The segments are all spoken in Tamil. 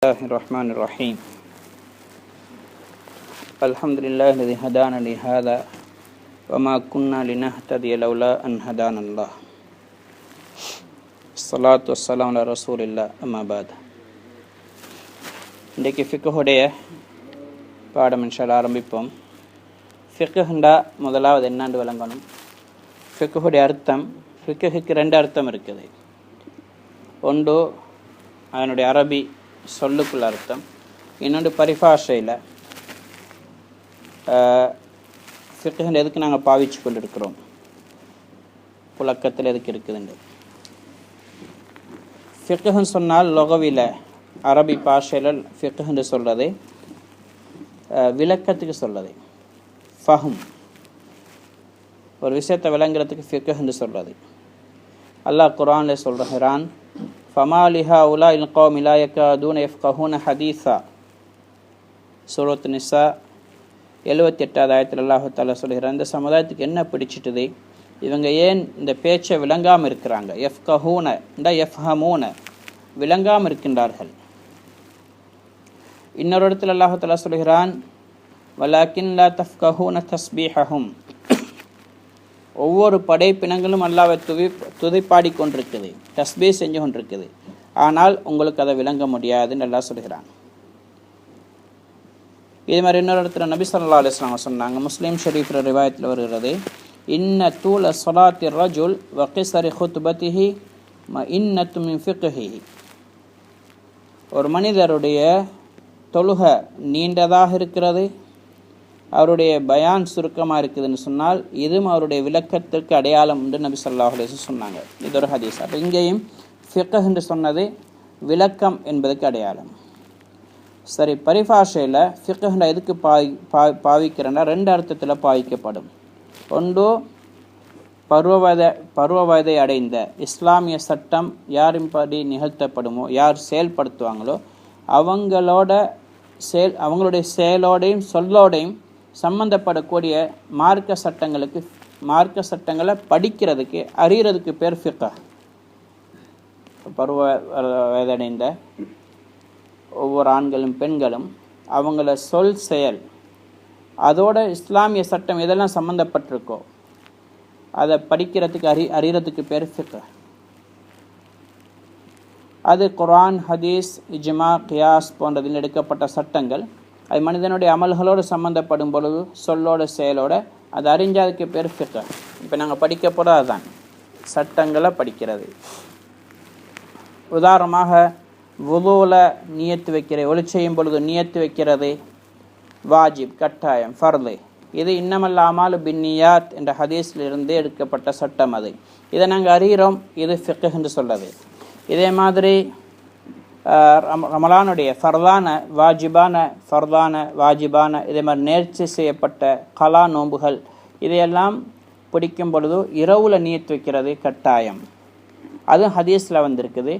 الله الرحمن الرحيم الحمد لله الذي هدانا لهذا وما كنا لنهتدي لولا أن هدانا الله الصلاة والسلام على رسول الله أما بعد. இன்றைக்கு ஃபிக்ஹுடைய பாடம் இன்ஷால்லா ஆரம்பிப்போம். ஃபிக்ஹுண்டா முதலாவது என்னன்னு விளங்கணும். ஃபிக்ஹுடைய அர்த்தம், ஃபிக்ஹுக்கு ரெண்டு அர்த்தம் இருக்குது. ஒன்று அதனுடைய அரபி சொல்லுக்குள்ள அர்த்தம், இன்னொன்று பரிபாஷையில் ஃபிக்ஹுன்னு எதுக்கு நாங்கள் பாவிச்சு கொண்டு இருக்கிறோம், புழக்கத்தில் எதுக்கு இருக்குதுண்டு. ஃபிக்ஹுன்னு சொன்னால் லொகவில அரபி பாஷையில் ஃபிக்ஹுன்னு சொல்கிறது விளக்கத்துக்கு சொல்கிறது. ஃபஹும் ஒரு விஷயத்தை விளங்குறதுக்கு ஃபிக்ஹுன்னு சொல்கிறது. அல்லாஹ் குர்ஆனில் சொல்கிறான், ஃபமா லிஹாஉலா இல் கௌமி லா யகாதூன யஃப்கஹூன ஹதீஸா. சூரத் நிசா 78வது ஆயத்தில் அல்லாஹ் தஆலா சொல்கிறான், இந்த சமுதாயத்துக்கு என்ன பிடிச்சிட்டுது, இவங்க ஏன் இந்த பேச்சை விளங்காமல் இருக்கிறாங்க. யஃப்கஹூன யஃப்ஹமூன விளங்காமல் இருக்கின்றார்கள். இன்னொரு இடத்துல அல்லாஹ் தஆலா சொல்கிறான், வலாக்கின் லா தஃப்கஹூன தஸ்பீஹஹும். ஒவ்வொரு படைப்பினங்களும் அல்லாஹ்வை துதிப்பாடி கொண்டிருக்குது, தஸ்பீஹ் செஞ்சு கொண்டிருக்குது, ஆனால் உங்களுக்கு அதை விளங்க முடியாதுன்னு அல்லாஹ் சொல்கிறான். இது மாதிரி இன்னொரு இடத்துல நபி ஸல்லல்லாஹு அலைஹி வஸல்லம் சொன்னாங்க, முஸ்லீம் ஷரீஃபில் ரிவாயத்தில் வருகிறது, இன்ன தூல ஸலாத்தி ரஜுல் வ கிஸரி ஹுத்பத்திஹி இன்னத்து மின் ஃபிக்ஹிஹி. ஒரு மனிதருடைய தொழுகை நீண்டதாக இருக்கிறது, அவருடைய பயான் சுருக்கமாக இருக்குதுன்னு சொன்னால் இதுவும் அவருடைய விளக்கத்திற்கு அடையாளம் என்று நபி ஸல்லல்லாஹு அலைஹி வஸல்லம் சொன்னாங்க. இது ஒரு ஹதீஸ். அப்போ இங்கேயும் ஃபிக்ஹ் என்று சொன்னது விளக்கம் என்பதுக்கு அடையாளம். சரி, பரிபாஷையில் ஃபிக்ஹ் எதுக்கு பாவிக்கிறேன்னா ரெண்டு அர்த்தத்தில் பாவிக்கப்படும். ஒன்று பருவ வயதை அடைந்த இஸ்லாமிய சட்டம் யாரின்படி நிகழ்த்தப்படுமோ, யார் செயல்படுத்துவாங்களோ அவங்களுடைய செயலோடையும் சொல்லோடையும் சம்பந்தப்படக்கூடிய மார்க்க சட்டங்களை படிக்கிறதுக்கு அறியறதுக்கு பேர் ஃபிக்ஹ். பருவ வயதடைந்த ஒவ்வொரு ஆண்களும் பெண்களும் அவங்கள சொல் செயல் அதோட இஸ்லாமிய சட்டம் எதெல்லாம் சம்மந்தப்பட்டிருக்கோ அதை படிக்கிறதுக்கு அறியறதுக்கு பேர் ஃபிக்ஹ். அது குர்ஆன், ஹதீஸ், இஜ்மா, கியாஸ் போன்றதில் எடுக்கப்பட்ட சட்டங்கள். அது மனிதனுடைய அமல்களோடு சம்மந்தப்படும் பொழுது சொல்லோட செயலோட அது அறிஞ்சதுக்கு பேர் ஃபிக்ஹ். இப்போ நாங்கள் படிக்க போகிறது அதுதான், சட்டங்களை படிக்கிறது. உதாரணமாக வுதுல நியத்து வைக்கிறது, ஒளி செய்யும் பொழுது நியத்து வைக்கிறது வாஜிப், கட்டாயம், ஃபர்து. இது இன்னமல் அமாலு பின்னியாத் என்ற ஹதீஸிலிருந்து எடுக்கப்பட்ட சட்டம். அது இதை நாங்கள் அறிகிறோம், இது ஃபிக்ஹ் என்று சொல்லுது. இதே மாதிரி ரமலானுடைய ஃபர்தான வாஜிபான இதே மாதிரி நேர்ச்சி செய்யப்பட்ட கலா நோன்புகள் இதையெல்லாம் பிடிக்கும் பொழுது இரவுல நியத்து வைக்கிறது கட்டாயம். அதுவும் ஹதீஸில் வந்திருக்குது.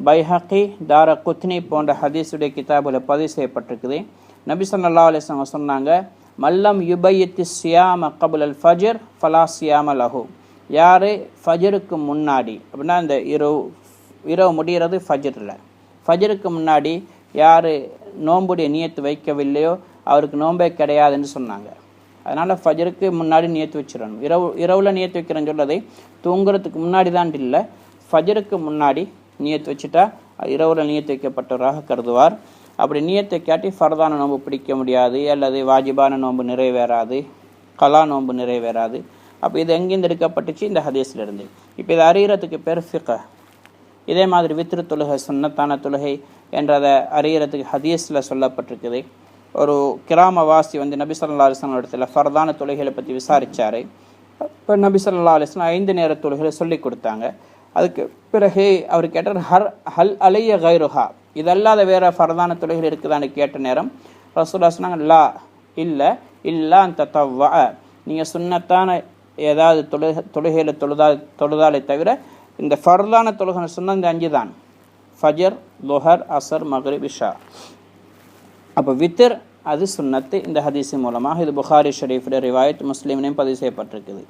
பைஹக்கி, தாரகுத்னி போன்ற ஹதீஸுடைய கிதாபில் பதிவு செய்யப்பட்டிருக்குது. நபி ஸல்லல்லாஹு அலைஹி வஸல்லம் சொன்னாங்க, மல்லம் யுபையித்தி சியாம கபுல் அல் ஃபஜர் ஃபலா சியாம லஹு. யார் ஃபஜருக்கு முன்னாடி, அப்படின்னா இந்த இரவு முடிகிறது ஃபஜருக்கு முன்னாடி யார் நோன்புடைய நியத்து வைக்கவில்லையோ அவருக்கு நோன்பே கிடையாதுன்னு சொன்னாங்க. அதனால் ஃபஜருக்கு முன்னாடி நியத்து வச்சிடணும். இரவில் நியத்து வைக்கிறேன்னு சொல்லதை தூங்குறதுக்கு முன்னாடி தான் இல்லை, ஃபஜருக்கு முன்னாடி நியத்து வச்சுட்டா இரவில் நியத்து வைக்கப்பட்டவராக கருதுவார். அப்படி நியத்தை காட்டி ஃபர்தான நோன்பு பிடிக்க முடியாது, அல்லது வாஜிபான நோன்பு நிறைவேறாது, கலா நோன்பு நிறைவேறாது. அப்போ இது எங்கேருந்து எடுக்கப்பட்டுச்சு, இந்த ஹதீஸில் இருந்து. இப்போ இதை அறியறதுக்கு பேர் ஃபிக்ஹ். இதே மாதிரி வித்ரு தொழுகை, சுன்னத்தான தொழுகை என்றதை அறியறதுக்கு ஹதீஸில் சொல்லப்பட்டிருக்குது. ஒரு கிராமவாசி நபி ஸல்லல்லாஹு அலைஹி வஸல்லம் இடத்துல ஃபர்தான தொழுகைகளை பற்றி விசாரித்தார். இப்போ நபி ஸல்லல்லாஹு அலைஹி வஸல்லம் 5 நேர தொழுகைகளை சொல்லி கொடுத்தாங்க. அதுக்கு பிறகு அவர் கேட்டார், ஹல் அலைய கைருஹா, இதல்லாத வேற ஃபர்தான தொழுகைகள் இருக்குதான்னு கேட்ட நேரம் ரசூலுல்லாஹ் சொன்னாங்க, லா இல்லை இல்லா தத்தவ்வ, நீங்கள் சுன்னத்தான ஏதாவது தொழுகையில் தொழுதாலே தவிர இந்த ஃபர்தான தொழுகைன்னு சொன்னால் இந்த 5 தான், ஃபஜர், லுஹர், அசர், மக்ரிப், இஷா. அப்போ வித்ர் அது சுன்னத்து. இந்த ஹதீஸின் மூலமாக இது புகாரி ஷரீஃபில் ரிவாயத், முஸ்லீம்லையும் பதிவு செய்யப்பட்டிருக்குது.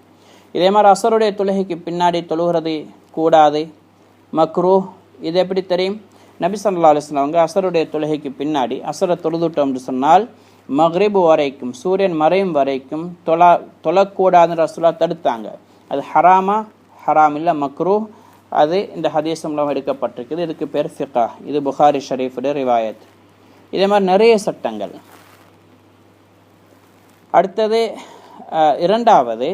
இதே மாதிரி அசருடைய தொழுகைக்கு பின்னாடி தொழுகிறது கூடாது, மக்ரூஹ். இது எப்படி தெரியும்? நபி ஸல்லல்லாஹு அலைஹி வஸல்லம் அவங்க அசருடைய தொழுகைக்கு பின்னாடி அசரை தொழுதுட்டோம் என்று சொன்னால் மக்ரிபு வரைக்கும் சூரியன் மறையும் வரைக்கும் தொழக்கூடாதுன்னு ரசூலுல்லாஹ் தடுத்தாங்க. அது ஹராமா? ஹராம் இல்லை, மக்ரூஹ். அது இந்த ஹதீஸ் மூலம் எடுக்கப்பட்டிருக்குது. இதுக்கு பேர் ஃபிக்ஹ். இது புகாரி ஷரீஃபுடைய ரிவாயத். இதே மாதிரி நிறைய சட்டங்கள். அடுத்தது இரண்டாவது,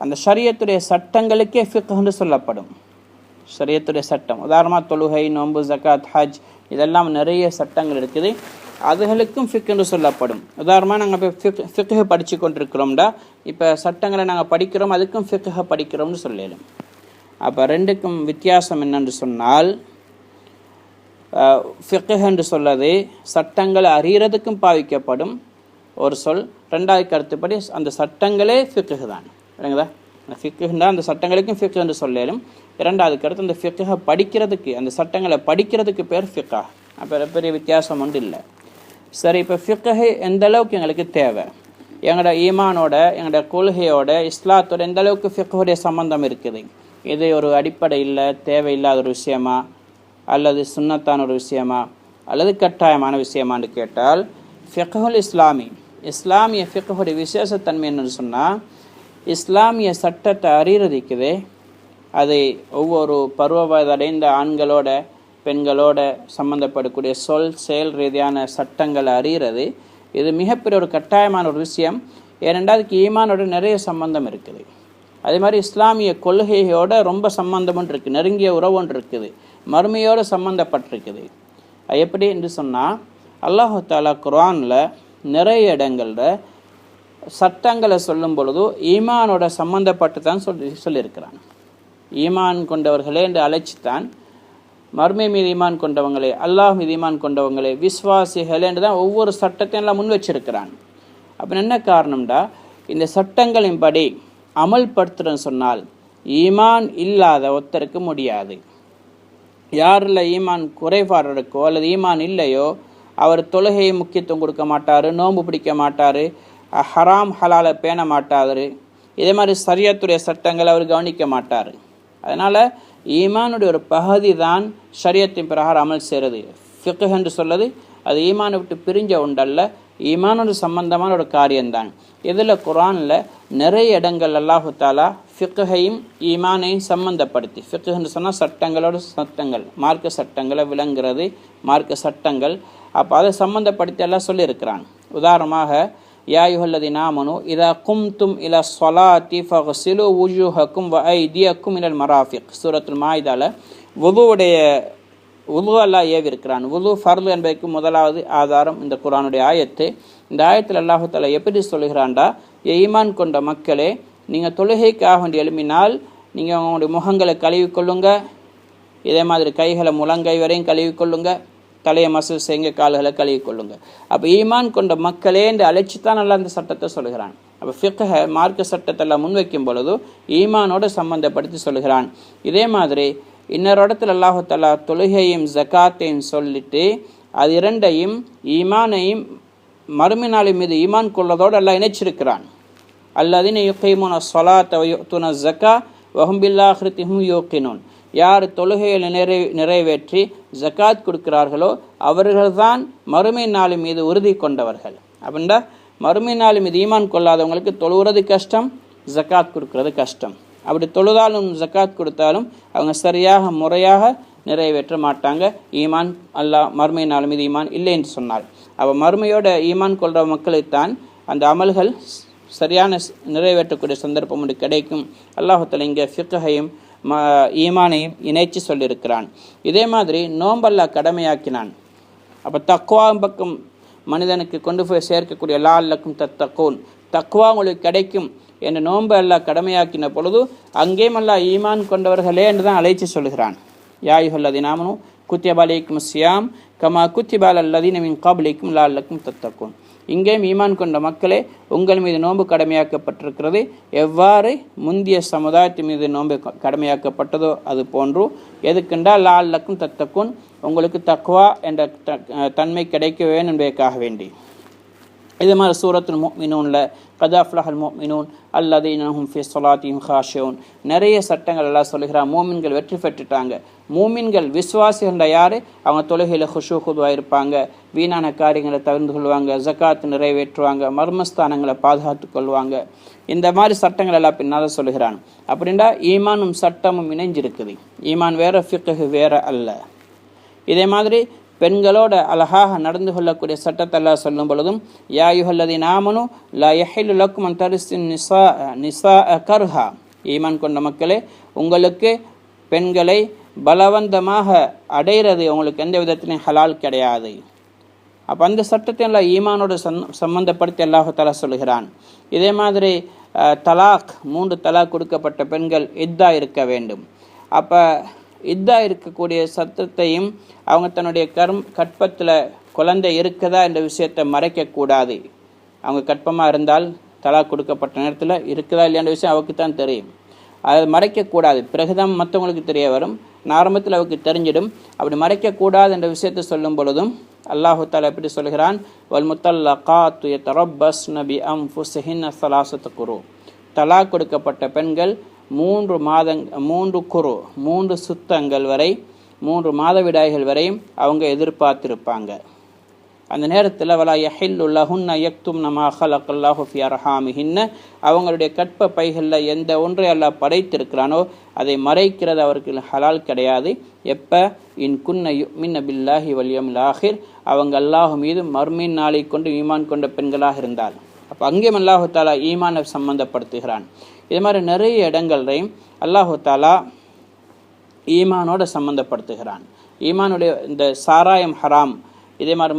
அந்த ஷரியத்துடைய சட்டங்களுக்கே ஃபிக்ஹ்னு சொல்லப்படும். ஷரியத்துடைய சட்டம், உதாரணமாக தொழுகை, நோன்பு, ஜகாத், ஹஜ், இதெல்லாம் நிறைய சட்டங்கள் இருக்குது. அதுகளுக்கும் ஃபிக்ஹ்னு சொல்லப்படும். உதாரணமாக நாங்கள் இப்போ ஃபிக்ஹ் படித்து கொண்டிருக்கிறோம்டா, இப்போ சட்டங்களை நாங்கள் படிக்கிறோம், அதுக்கும் ஃபிக்ஹ் படிக்கிறோம்னு சொல்லலாம். அப்போ ரெண்டுக்கும் வித்தியாசம் என்னென்று சொன்னால், ஃபிக்ஹ் என்று சொல்லது சட்டங்களை அறியறதுக்கும் பாவிக்கப்படும் ஒரு சொல். ரெண்டாவது கருத்துப்படி அந்த சட்டங்களே ஃபிக்ஹ் தான். இல்லைங்களா? ஃபிக்ஹ்னா அந்த சட்டங்களுக்கும் ஃபிக்ஹ் என்று சொல்லலும். இரண்டாவது கருத்து, அந்த ஃபிக்ஹை படிக்கிறதுக்கு, அந்த சட்டங்களை படிக்கிறதுக்கு பேர் ஃபிக்ஹ். அப்போ பெரிய வித்தியாசம் ஒன்று இல்லை. சரி, இப்போ ஃபிக்ஹ் எந்த அளவுக்கு எங்களுக்கு தேவை? எங்களோட ஈமானோட, எங்களோட கொள்கையோட, இஸ்லாத்தோட எந்த அளவுக்கு ஃபிக்ஹுடைய சம்பந்தம் இருக்குது? இது ஒரு அடிப்படை இல்லை, தேவையில்லாத ஒரு விஷயமா, அல்லது சுன்னத்தான ஒரு விஷயமா, அல்லது கட்டாயமான விஷயமானு கேட்டால், ஃபிக்ஹுல் இஸ்லாமி, இஸ்லாமிய ஃபிக்ஹுடைய விசேஷத்தன்மை என்னன்னு சொன்னால், இஸ்லாமிய சட்டத்தை அறியறதுக்குதே அது ஒவ்வொரு பருவவயதடைந்த ஆண்களோட பெண்களோட சம்மந்தப்படக்கூடிய சொல் செயல் ரீதியான சட்டங்களை அறிகிறது. இது மிகப்பெரிய ஒரு கட்டாயமான ஒரு விஷயம். ஏனென்றால் அதுக்கு ஈமானோட நிறைய சம்பந்தம் இருக்குது. அதே மாதிரி இஸ்லாமிய கொள்கையோட ரொம்ப சம்பந்தமும் இருக்குது, நெருங்கிய உறவுன்னு இருக்குது, மறுமையோடு சம்மந்தப்பட்டிருக்குது. அது எப்படி என்று சொன்னால், அல்லாஹ் தஆலா குர்ஆனில் நிறைய இடங்களில் சட்டங்களை சொல்லும் பொழுது ஈமானோட சம்மந்தப்பட்டு தான் சொல்லியிருக்கிறான். ஈமான் கொண்டவர்களே என்று அழைச்சித்தான், மர்மை மீது ஈமான் கொண்டவங்களே, அல்லாஹ் மீது ஈமான் கொண்டவங்களே, விஸ்வாசிகளே என்று தான் ஒவ்வொரு சட்டத்தையும் எல்லாம் முன் வச்சிருக்கிறான். அப்போ என்ன காரணம்டா, இந்த சட்டங்களின்படி அமல்படுத்துறன்னு சொன்னால் ஈமான் இல்லாத ஒருத்தருக்கு முடியாது. யாரில் ஈமான் குறைபாடு இருக்கோ அல்லது ஈமான் இல்லையோ அவர் தொழுகையை முக்கியத்துவம் கொடுக்க மாட்டார், நோன்பு பிடிக்க மாட்டார், ஹராம் ஹலாலை பேண மாட்டார், இதே மாதிரி ஷரியத்துடைய சட்டங்களை அவர் கவனிக்க மாட்டார். அதனால் ஈமானுடைய ஒரு பகுதி தான் ஷரியத்தின் பிரகாரம் அமல் செய்கிறது. ஃபிக்ஹ் என்று சொல்வது அது ஈமானை விட்டு பிரிஞ்ச ஒன்றல்ல, ஈமானோட சம்பந்தமான ஒரு காரியம்தான். இதில் குர்ஆனில் நிறைய இடங்கள் அல்லாஹு தஆலா ஃபிக்ஹையும் ஈமானையும் சம்பந்தப்படுத்தி, ஃபிக்ஹ் என்று சொன்னால் சட்டங்களோட சட்டங்கள், மார்க்க சட்டங்களை விளங்குறது, மார்க்க சட்டங்கள். அப்போ அதை சம்பந்தப்படுத்தி எல்லாம் சொல்லியிருக்கிறான். உதாரணமாக, யா அய்யுஹல்லதீன ஆமனூ இதா கும்தும் இலா ஸலாத்தி ஃபக்ஸிலு வுஜூஹக்கும் வ ஐதியக்கும் இலல் மராஃபிக். சூரத்துல் மாயிதால வுது அல்லாஹ் ஏவிருக்கிறான். வுது ஃபர்து என்பதற்கு முதலாவது ஆதாரம் இந்த குர்ஆனுடைய ஆயத்து. இந்த ஆயத்தில் அல்லாஹ் தஆலா எப்படி சொல்லுகிறான்டா, ஈமான் கொண்ட மக்களே, நீங்கள் தொழுகைக்காக வேண்டி எழுப்பினால் நீங்கள் உங்களுடைய முகங்களை கழுவிக்கொள்ளுங்க, இதே மாதிரி கைகளை முழங்கை வரையும் கழுவிக்கொள்ளுங்க, தலையை மசூல் செய்யுங்க, கால்களை கழுவிக்கொள்ளுங்க. அப்போ ஈமான் கொண்ட மக்களே என்று அழைச்சித்தான் நல்லா அந்த சட்டத்தை சொல்லுகிறான். அப்போ ஃபிக்ஹ மார்க்க சட்டத்தெல்லாம் முன்வைக்கும் பொழுது ஈமானோடு சம்பந்தப்படுத்தி சொல்லுகிறான். இதே மாதிரி இன்னொரு இடத்துல அல்லாஹு தஆலா தொழுகையும் ஜகாத்தையும் சொல்லிட்டு அது இரண்டையும் ஈமானையும் மறுமை மீது ஈமான் கொள்ளதோடு எல்லாம் இணைச்சிருக்கிறான். அல்லதீன யுகீமுன ஸலாத்த வ யுஅ்துன ஸக்கா வ ஹும் பில் ஆখিরাতি ஹும் யூகினூன். யார் தொழுகையில் நிறைவேற்றி ஜகாத் கொடுக்கிறார்களோ அவர்கள்தான் மறுமை நாள் மீது உறுதி கொண்டவர்கள். அப்படின்னா மறுமை நாள் மீது ஈமான் கொள்ளாதவங்களுக்கு தொழுகிறது கஷ்டம், ஜகாத் கொடுக்கறது கஷ்டம். அப்படி தொழுதாலும் ஜகாத் கொடுத்தாலும் அவங்க சரியாக முறையாக நிறைவேற்ற மாட்டாங்க. ஈமான் அல்லாஹ் மறுமை நாள் மீது ஈமான் இல்லை என்று சொன்னார். அப்போ மறுமையோட ஈமான் கொள்கிற மக்களுக்குத்தான் அந்த அமல்கள் சரியான நிறைவேற்றக்கூடிய சந்தர்ப்பம் ஒன்று கிடைக்கும். அல்லாஹ் தஆலா இங்கே ஃபிக்ஹையும் ஈமானையும் இணைச்சி சொல்லியிருக்கிறான். இதே மாதிரி நோம்பல்லாஹ் கடமையாக்கினான். அப்போ தக்வா பக்கம் மனிதனுக்கு கொண்டு போய் சேர்க்கக்கூடிய லஅல்லக்கும் தத்தகூன், தக்வா உங்களுக்கு கிடைக்கும் என்று நோன்பு அல்லாஹ் கடமையாக்கின பொழுது அங்கேயும் அல்லாஹ் ஈமான் கொண்டவர்களே என்று தான் அழைச்சி சொல்கிறான். யா அய்யுஹல்லதீன ஆமனூ குத்திப அலைக்கும் ஸியாம் கமா குத்திப அலல்லதீன மின் கப்லிக்கும் லஅல்லக்கும் தத்தகூன். இங்கேயும் ஈமான் கொண்ட மக்களே, உங்கள் மீது நோன்பு கடமையாக்கப்பட்டிருக்கிறது, எவ்வாறு முந்திய சமுதாயத்தின் மீது நோன்பு கடமையாக்கப்பட்டதோ அது போன்று. எதுக்கென்றால் லஅல்லக்கும் தத்தகூன், உங்களுக்கு தக்வா என்ற தன்மை கிடைக்க வேண்டும் என்பதற்காக வேண்டி. இதே மாதிரி சூரத்துல் முஃமினூனில் கத் அஃப்லஹல் முஃமினூன் அல்லதீன ஹும் ஃபீ ஸலாத்திஹிம் காஷியூன் நிறைய சட்டங்கள் எல்லாம் சொல்லுகிறான். மூமின்கள் வெற்றி பெற்றுட்டாங்க. மூமின்கள் விசுவாசிகள் யார்? அவங்க தொழுகையில் ஹுஷூ ஹுதுவாக இருப்பாங்க, வீணான காரியங்களை தவிர்த்து கொள்வாங்க, ஜக்காத் நிறைவேற்றுவாங்க, மர்மஸ்தானங்களை பாதுகாத்து கொள்வாங்க. இந்த மாதிரி சட்டங்கள் எல்லாம் பின்னால் சொல்லுகிறான். அப்படின்னா ஈமானும் சட்டமும் இணைஞ்சிருக்குது. ஈமான் வேற, ஃபிக்ஹ் வேற அல்ல. இதே மாதிரி பெண்களோட அழகாக நடந்து கொள்ளக்கூடிய சட்டத்தை எல்லாம் சொல்லும் பொழுதும் யா அய்யுஹல்லதீன ஆமனூ லா யஹில்லு லக்கும் அன் தரிஸுன் நிஸா கர்ஹா, ஈமான் கொண்ட மக்களே, உங்களுக்கு பெண்களை பலவந்தமாக அடைகிறது உங்களுக்கு எந்த விதத்திலையும் ஹலால் கிடையாது. அப்போ அந்த சட்டத்தை எல்லாம் ஈமானோட சம்பந்தப்படுத்தி அல்லாஹ் தஆலா சொல்கிறான். இதே மாதிரி தலாக், 3 தலாக் கொடுக்கப்பட்ட பெண்கள் இத்தா இருக்க வேண்டும். அப்போ இத்தா இருக்கக்கூடிய சட்டத்தையும் அவங்க தன்னுடைய கற்பத்தில் குழந்தை இருக்குதா என்ற விஷயத்தை மறைக்கக்கூடாது. அவங்க கற்பமாக இருந்தால் தலாக் கொடுக்கப்பட்ட நேரத்தில் இருக்குதா இல்லையான்ற விஷயம் அவருக்கு தான் தெரியும். அதை மறைக்கக்கூடாது. பிறகுதான் மற்றவங்களுக்கு தெரிய வரும். ஆரம்பத்தில் அவருக்கு தெரிஞ்சிடும். அப்படி மறைக்கக்கூடாது என்ற விஷயத்தை சொல்லும் பொழுதும் அல்லாஹு தஆலா எப்படி சொல்கிறான்? வல் முத்தல்லகாத்து யதரப்பஸ்ன பி அன்ஃபுஸிஹின்ன ஸலாஸத குரூ, தலாக் கொடுக்கப்பட்ட பெண்கள் 3 சுத்தங்கள் வரை, 3 மாதவிடாய்கள் வரையும் அவங்க எதிர்பார்த்திருப்பாங்க. அந்த நேரத்தில் வலா யஹில்லு லஹுன்ன யக்தும்ன மா ஹலகல்லாஹு ஃபீ அர்ஹாமிஹின்ன, அவங்களுடைய கற்ப பைகளில் எந்த ஒன்றை அல்லாஹ் படைத்திருக்கிறானோ அதை மறைக்கிறது அவருக்கு ஹலால் கிடையாது. எப்போ? இன் குன்ன யுமின்ன பில்லாஹி வல் யௌமில் ஆஹிர், அவங்க அல்லாஹ் மீது மர்மீன் நாளை கொண்டு ஈமான் கொண்ட பெண்களாக இருந்தால். அப்போ அங்கேயும் அல்லாஹு தாலா ஈமானை சம்பந்தப்படுத்துகிறான். இது மாதிரி நிறைய இடங்களையும் அல்லாஹு தாலா ஈமானோட சம்பந்தப்படுத்துகிறான். ஈமானுடைய இந்த சாராயம் ஹராம், இதே மாதிரி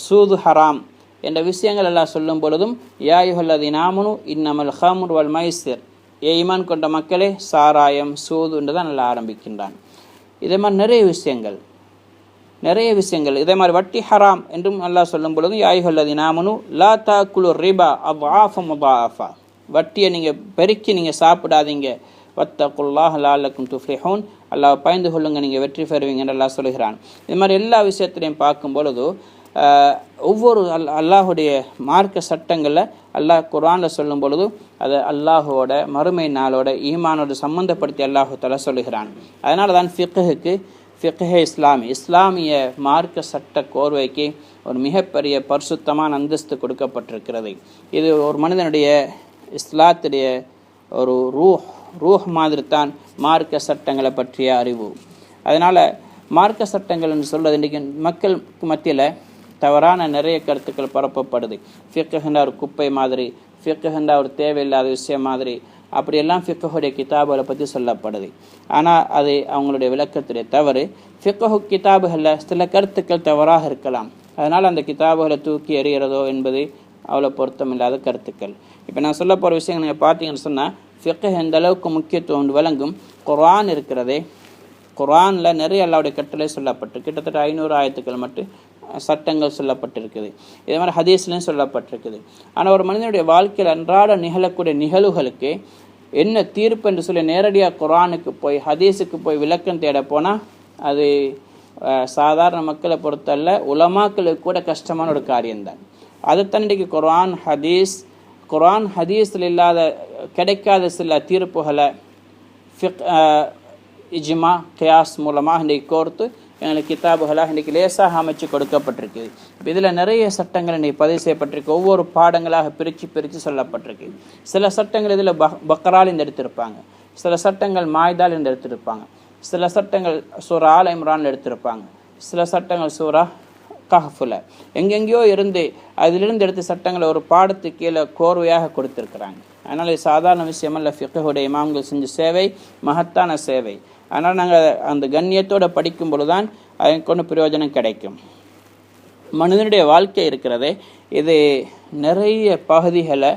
சூது ஹராம் என்ற விஷயங்கள் எல்லாம் சொல்லும் பொழுதும் யா அய்யுஹல்லதீன ஆமனூ இன்னமல் ஹம்ரு வல் மைசிர், ஈமான் கொண்ட மக்களே சாராயம் சூது என்று தான் நல்லா ஆரம்பிக்கின்றான். இதே மாதிரி நிறைய விஷயங்கள் இதே மாதிரி வட்டி ஹராம் என்றும் அல்லாஹ் சொல்லும் பொழுதும் யா அய்யுஹல்லதீன ஆமனூ லா தாக்குலு ரிபா அத்ஆஃப முதாஃபா, வட்டியை நீங்கள் பெருக்கி நீங்கள் சாப்பிடாதீங்க. வத்தகுல்லாஹ் லஅல்லக்கும் துஃப்லிஹூன், அல்லாஹ் பயந்து கொள்ளுங்க, நீங்கள் வெற்றி பெறுவீங்க என்று அல்லாஹ் சொல்கிறான். இது மாதிரி எல்லா விஷயத்திலையும் பார்க்கும் பொழுது ஒவ்வொரு அல்லாஹுடைய மார்க்க சட்டங்களில் அல்லாஹ் குர்ஆனில் சொல்லும் பொழுது அதை அல்லாஹோட மறுமை நாளோட ஈமானோட சம்பந்தப்படுத்தி அல்லாஹு தஆலா சொல்லுகிறான். அதனால தான் ஃபிக்ஹே இஸ்லாமிய மார்க்க சட்ட கோர்வைக்கு ஒரு மிகப்பெரிய பரிசுத்தமான அந்தஸ்து கொடுக்கப்பட்டிருக்கிறது. இது ஒரு மனிதனுடைய இஸ்லாத்துடைய ஒரு ரூஹ் மாதிரி தான் மார்க்க சட்டங்களை பற்றிய அறிவு. அதனால் மார்க்க சட்டங்கள் என்று சொல்வது இன்றைக்கி மக்களுக்கு மத்தியில் தவறான நிறைய கருத்துக்கள் பரப்பப்படுது. ஃபிக்ஹ்னா ஒரு குப்பை மாதிரி, ஃபிக்ஹ்னா ஒரு தேவையில்லாத விஷயம் மாதிரி, அப்படியெல்லாம் ஃபிக்ஹுடைய கிதாபுகளை பற்றி சொல்லப்படுது. ஆனால் அது அவங்களுடைய விளக்கத்துடைய தவறு. ஃபிக்ஹு கிதாபுகளில் சில கருத்துக்கள் தவறாக இருக்கலாம். அதனால் அந்த கிதாபுகளை தூக்கி எறிகிறதோ என்பது அவ்வளோ பொருத்தமில்லாத கருத்துக்கள். இப்போ நான் சொல்ல போகிற விஷயம் நீங்கள் பார்த்தீங்கன்னு சொன்னால் ஃபிக்ஹ் எந்த அளவுக்கு முக்கியத்துவம் விளங்கும். குர்ஆன் இருக்கிறதே, குர்ஆனில் நிறைய அல்லாஹ்வுடைய கட்டளை சொல்லப்பட்டு கிட்டத்தட்ட 500 ஆயத்துக்கள் மட்டும் சட்டங்கள் சொல்லப்பட்டிருக்குது. இதே மாதிரி ஹதீஸ்லையும் சொல்லப்பட்டிருக்குது. ஆனால் ஒரு மனிதனுடைய வாழ்க்கையில் அன்றாட நிகழக்கூடிய நிகழ்வுகளுக்கு என்ன தீர்ப்பு என்று சொல்லி நேரடியாக குர்ஆனுக்கு போய் ஹதீஸுக்கு போய் விளக்கம் தேட போனால் அது சாதாரண மக்களை பொறுத்தல்ல, உலமாக்களுக்கு கூட கஷ்டமான ஒரு காரியம்தான். அதைத்தான் இன்றைக்கு குர்ஆன் ஹதீஸில் இல்லாத கிடைக்காத சில தீர்ப்புகளை இஜ்மா கியாஸ் மூலமாக இன்றைக்கு கோர்த்து எங்களுக்கு கிதாபுகளாக இன்றைக்கி லேசாக அமைச்சு கொடுக்கப்பட்டிருக்குது. இதில் நிறைய சட்டங்கள் இன்றைக்கி பதிவு செய்யப்பட்டிருக்கு. ஒவ்வொரு பாடங்களாக பிரித்து சொல்லப்பட்டிருக்கு. சில சட்டங்கள் இதில் பக்ரால் எடுத்திருப்பாங்க, சில சட்டங்கள் மாய்தால் எடுத்திருப்பாங்க, சில சட்டங்கள் சூரா ஆல் இம்ரான் எடுத்திருப்பாங்க, சில சட்டங்கள் சூரா கஹ்ஃபில் எங்கெங்கேயோ இருந்து அதிலிருந்து எடுத்த சட்டங்களை ஒரு பாடத்துக்கு கீழே கோர்வையாக கொடுத்துருக்குறாங்க. அதனால் இது சாதாரண விஷயமல்ல. ஃபிக்ஹுடைய இமாம்கள் செஞ்ச சேவை மகத்தான சேவை. அதனால் நாங்கள் அந்த கண்ணியத்தோடு படிக்கும் பொழுதுதான் அதை கொண்டு பிரயோஜனம் கிடைக்கும். மனிதனுடைய வாழ்க்கை இருக்கிறதே, இது நிறைய பகுதிகளை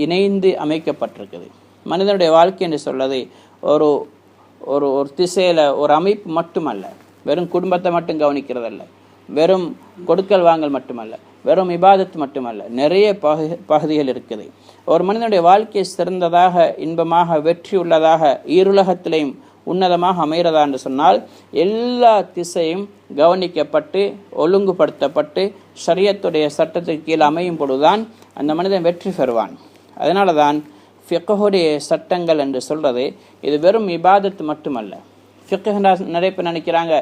இணைந்து அமைக்கப்பட்டிருக்குது. மனிதனுடைய வாழ்க்கை என்று சொல்வது ஒரு ஒரு ஒரு திசையில் ஒரு அமைப்பு மட்டுமல்ல, வெறும் குடும்பத்தை மட்டும் கவனிக்கிறதல்ல, வெறும் கொடுக்கல் வாங்கல் மட்டுமல்ல, வெறும் இபாதத்து மட்டுமல்ல, நிறைய பகுதிகள் இருக்குது. ஒரு மனிதனுடைய வாழ்க்கை சிறந்ததாக, இன்பமாக, வெற்றி உள்ளதாக, ஈருலகத்திலையும் உன்னதமாக அமைகிறதா என்று சொன்னால் எல்லா திசையும் கவனிக்கப்பட்டு ஒழுங்குபடுத்தப்பட்டு ஷரியத்துடைய சட்டத்துக்கு கீழே அமையும் பொழுதுதான் அந்த மனிதன் வெற்றி பெறுவான். அதனால தான் ஃபிக்ஹுடைய சட்டங்கள் என்று சொல்கிறது இது வெறும் இபாதத்து மட்டுமல்ல. ஃபிக்ஹ் நிறைய பேர் நினைக்கிறாங்க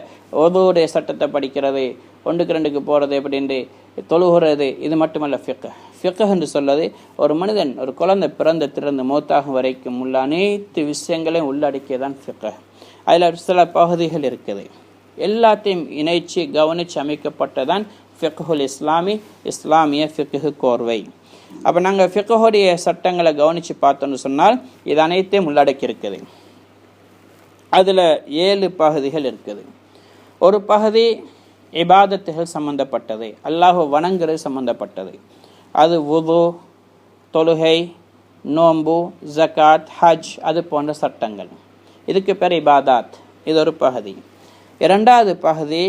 ஒதுவுடைய சட்டத்தை படிக்கிறது, 1க்கு 2க்கு போகிறது, எப்படின்று தொழுகிறது, இது மட்டுமல்ல ஃபிக்ஹ். ஃபிக்ஹ் என்று சொல்வது ஒரு மனிதன் ஒரு குழந்தை திறந்து மௌத்தாகும் வரைக்கும் உள்ள அனைத்து விஷயங்களையும் உள்ளடக்கியதான் ஃபிக்ஹ். அதில் சில பகுதிகள் இருக்குது, எல்லாத்தையும் இணைச்சு கவனித்து அமைக்கப்பட்டதான் ஃபிக்ஹுல் இஸ்லாமிய ஃபிக்ஹ் கோர்வை. அப்போ நாங்கள் ஃபிக்ஹுடைய சட்டங்களை கவனித்து பார்த்தோன்னு சொன்னால் இது அனைத்தையும் உள்ளடக்கி இருக்குது. அதில் 7 பகுதிகள் இருக்குது. ஒரு பகுதி இபாதத்துகள் சம்பந்தப்பட்டது, அல்லாஹ் வணங்குறது சம்பந்தப்பட்டது. அது வுது, தொழுகை, நோன்பு, ஜகாத், ஹஜ், அது போன்ற சட்டங்கள். இதுக்கு பேர் இபாதாத். இது ஒரு பகுதி. 2வது பகுதி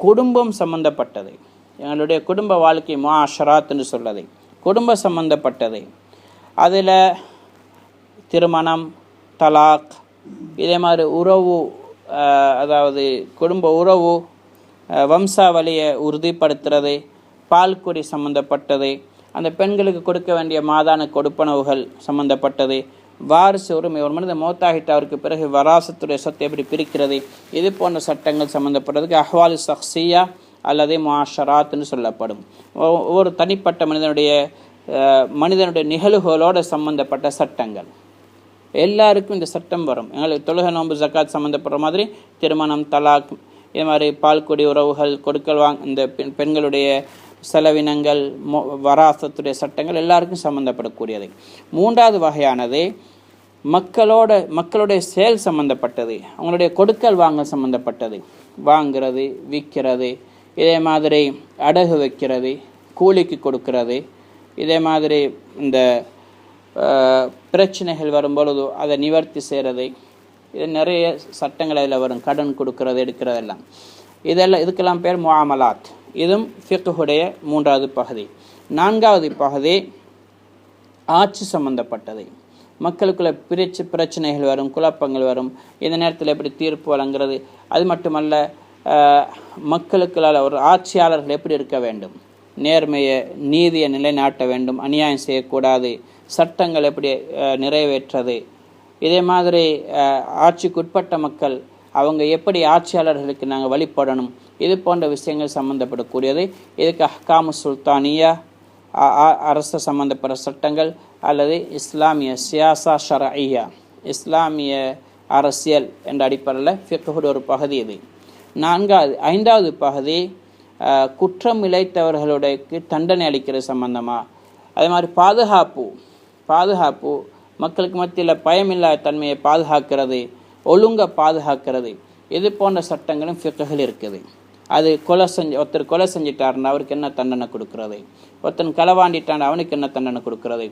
குடும்பம் சம்பந்தப்பட்டது. எங்களுடைய குடும்ப வாழ்க்கை முஆஷராத்னு சொல்லது, குடும்ப சம்பந்தப்பட்டது. அதில் திருமணம், தலாக், இதே மாதிரி உறவு, அதாவது குடும்ப உறவு, வம்சாவளியை உறுதிப்படுத்துறது, பால்குடி சம்பந்தப்பட்டது, அந்த பெண்களுக்கு கொடுக்க வேண்டிய மாதான கொடுப்பனவுகள் சம்பந்தப்பட்டது, வாரிசு உரிமை, ஒரு மனிதன் மௌத்தாகிட்ட அவருக்கு பிறகு வராசத்துடைய சொத்தை எப்படி பிரிக்கிறது, இது போன்ற சட்டங்கள் சம்பந்தப்பட்டதுக்கு அஹ்வால் ஷக்ஸியா அல்லது முஆஷராத்னு சொல்லப்படும். ஒவ்வொரு தனிப்பட்ட மனிதனுடைய நிகழ்வுகளோடு சம்பந்தப்பட்ட சட்டங்கள். எல்லாருக்கும் இந்த சட்டம் வரும். எங்களுக்கு தொழுகை, நோன்பு, ஜக்காத் சம்மந்தப்படுற மாதிரி திருமணம், தலாக், இது மாதிரி பால்குடி உறவுகள், கொடுக்கல் இந்த பெண்களுடைய செலவினங்கள், வராசத்துடைய சட்டங்கள் எல்லாருக்கும் சம்மந்தப்படக்கூடியது. 3வது வகையானது மக்களுடைய செயல் சம்மந்தப்பட்டது, அவங்களுடைய கொடுக்கல் வாங்கல் சம்மந்தப்பட்டது, வாங்கிறது, விற்கிறது, இதே மாதிரி அடகு வைக்கிறது, கூலிக்கு கொடுக்கிறது, இதே மாதிரி இந்த பிரச்சனைகள் வரும்பொழுது அதை நிவர்த்தி செய்கிறது, இது நிறைய சட்டங்கள் அதில் வரும். கடன் கொடுக்கறது, எடுக்கிறதெல்லாம், இதுக்கெல்லாம் பேர் முஆமலாத். இதுவும் ஃபிக்ஹுடைய 3வது பகுதி. 4வது பகுதி ஆட்சி சம்பந்தப்பட்டது. மக்களுக்குள்ள பிரச்சனைகள் வரும், குழப்பங்கள் வரும், இந்த நேரத்தில் எப்படி தீர்ப்பு வழங்குறது. அது மட்டுமல்ல, மக்களுக்குள்ள ஒரு ஆட்சியாளர்கள் எப்படி இருக்க வேண்டும், நேர்மையை நீதியை நிலைநாட்ட வேண்டும், அநியாயம் செய்யக்கூடாது, சட்டங்கள் எப்படி நிறைவேற்றது, இதே மாதிரி ஆட்சிக்குட்பட்ட மக்கள் அவங்க எப்படி ஆட்சியாளர்களுக்கு நாங்கள் வழிபடணும், இது போன்ற விஷயங்கள் சம்பந்தப்படக்கூடியது. இதுக்கு அஹ்காமு சுல்தானியா, அரசு சம்பந்தப்பட்ட சட்டங்கள், அல்லது இஸ்லாமிய சியாசா ஷரஇய்யா, இஸ்லாமிய அரசியல் என்ற அடிப்படையில் ஃபிக்ஹுடைய ஒரு பகுதி இது. 5வது பகுதி குற்றம் இழைத்தவர்களுடைய தண்டனை அளிக்கிறது சம்பந்தமாக. அதே மாதிரி பாதுகாப்பு மக்களுக்கு மத்தியில் பயமில்லாத தன்மையை பாதுகாக்கிறது, ஒழுங்கை பாதுகாக்கிறது, இது போன்ற சட்டங்களும் ஃபிக்ஹில் இருக்குது. அது ஒருத்தர் கொலை செஞ்சிட்டாருன்னா அவருக்கு என்ன தண்டனை கொடுக்கறது, ஒருத்தன் களவாண்டிட்டான் அவனுக்கு என்ன தண்டனை கொடுக்கறது,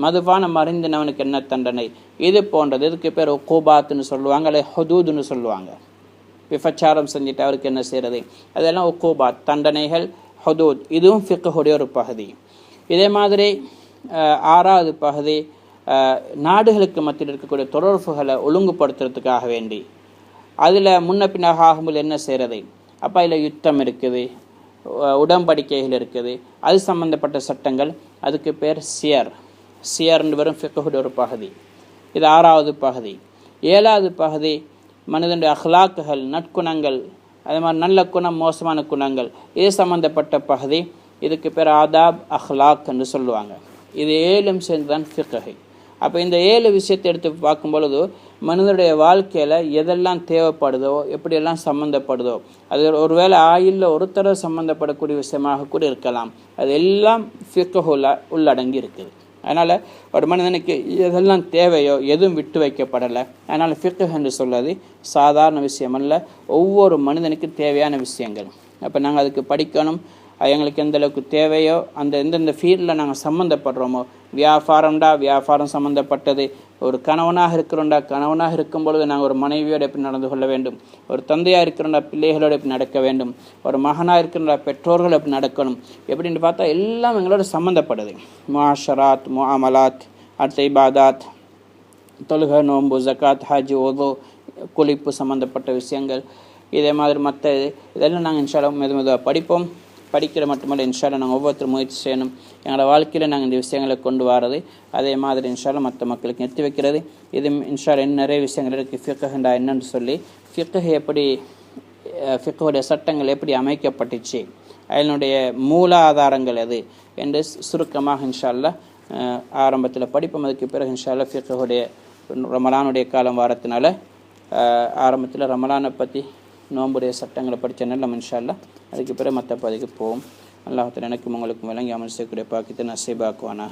மதுபானம் அறிந்தினவனுக்கு என்ன தண்டனை, இது போன்றது. இதுக்கு பேர் உக்கூபாத்துன்னு சொல்லுவாங்க, அல்லது ஹுதூதுன்னு சொல்லுவாங்க. விபச்சாரம் செஞ்சுட்டு அவருக்கு என்ன செய்கிறது, அதெல்லாம் உக்கூபாத், தண்டனைகள், ஹுதூத். இதுவும் ஃபிக்ஹுடைய ஒரு பகுதி. இதே மாதிரி 6வது பகுதி நாடுகளுக்கு மத்தியில் இருக்கக்கூடிய தொடர்புகளை ஒழுங்குபடுத்துறதுக்காக வேண்டி அதில் முன்ன பின்னாக ஆகும்போது என்ன செய்கிறது. அப்போ அதில் யுத்தம் இருக்குது, உடன்படிக்கைகள் இருக்குது, அது சம்பந்தப்பட்ட சட்டங்கள். அதுக்கு பேர் சியர்ன்னு வரும் ஃபிக்ஹுடைய ஒரு பகுதி. இது 6வது பகுதி. 7வது பகுதி மனிதனுடைய அஹ்லாக்குகள், நற்குணங்கள், அதே மாதிரி நல்ல குணம், மோசமான குணங்கள், இது சம்பந்தப்பட்ட பகுதி. இதுக்கு பேர் ஆதாப் அஹ்லாக் என்று சொல்லுவாங்க. இது 7 சேர்ந்து தான் ஃபிக்ஹ். அப்போ இந்த 7 விஷயத்தை எடுத்து பார்க்கும் பொழுது மனிதனுடைய வாழ்க்கையில் எதெல்லாம் தேவைப்படுதோ, எப்படியெல்லாம் சம்மந்தப்படுதோ, அது ஒருவேளை ஆயுளில் ஒருத்தர சம்மந்தப்படக்கூடிய விஷயமாக கூட இருக்கலாம், அது எல்லாம் ஃபிக்ஹுல உள்ளடங்கி இருக்குது. அதனால் ஒரு மனிதனுக்கு எதெல்லாம் தேவையோ எதுவும் விட்டு வைக்கப்படலை. அதனால் ஃபிக்ஹ் என்று சொல்வது சாதாரண விஷயம் அல்ல, ஒவ்வொரு மனிதனுக்கும் தேவையான விஷயங்கள். அப்போ நாங்கள் அதுக்கு படிக்கணும். எங்களுக்கு எந்த அளவுக்கு தேவையோ அந்த எந்தெந்த ஃபீல்டில் நாங்கள் சம்மந்தப்படுறோமோ, வியாபாரம் சம்மந்தப்பட்டது, ஒரு கணவனாக கணவனாக இருக்கும் பொழுது நாங்கள் ஒரு மனைவியோடு எப்படி நடந்து கொள்ள வேண்டும், ஒரு தந்தையாக இருக்கிறோண்டா பிள்ளைகளோடு எப்படி நடக்க வேண்டும், ஒரு மகனாக இருக்கிற பெற்றோர்கள் எப்படி நடக்கணும், எப்படின்னு பார்த்தா எல்லாம் எங்களோட சம்மந்தப்படுது. முஆஷராத், முஆமலாத், அடுத்த இபாதாத், தொழுகை, நோன்பு, ஜக்காத், ஹஜ், உது, குளிப்பு சம்மந்தப்பட்ட விஷயங்கள், இதே மாதிரி மற்ற இதெல்லாம் நாங்கள் இன்ஷால்லா மெதுவாக படிப்போம். படிக்கிற மட்டுமல்ல, இன்ஷால்லா நாங்கள் ஒவ்வொருத்தரும் முயற்சி செய்யணும். எங்களோட வாழ்க்கையில் நாங்கள் இந்த விஷயங்களை கொண்டு வரது, அதே மாதிரி இன்ஷால்லா மற்ற மக்களுக்கு எத்தி வைக்கிறது. இது இன்ஷால்லா நிறைய விஷயங்கள் இருக்குது. ஃபிக்ஹ்ண்டா என்னன்னு சொல்லி, ஃபிக்ஹ் எப்படி, ஃபிக்ஹுடைய சட்டங்கள் எப்படி அமைக்கப்பட்டுச்சு, அதனுடைய மூல ஆதாரங்கள் எது என்று சுருக்கமாக இன்ஷால்லா ஆரம்பத்தில் படிப்போம். அதுக்கு பிறகு இன்ஷால்லா ஃபிக்ஹுடைய ரமலானுடைய காலம் வாரத்தினால ஆரம்பத்தில் ரமலானை பற்றி நோம்புடைய சட்டங்களை படித்தனால நம்ம இன்ஷால்லா அதுக்கு பிறகு மற்ற பகுதிக்கு போவோம். அல்லாஹ் எனக்கும் உங்களுக்கும் விளங்கி அமல் செய்யக்கூடிய பாக்கியத்தை நசீபாக்குவானாக.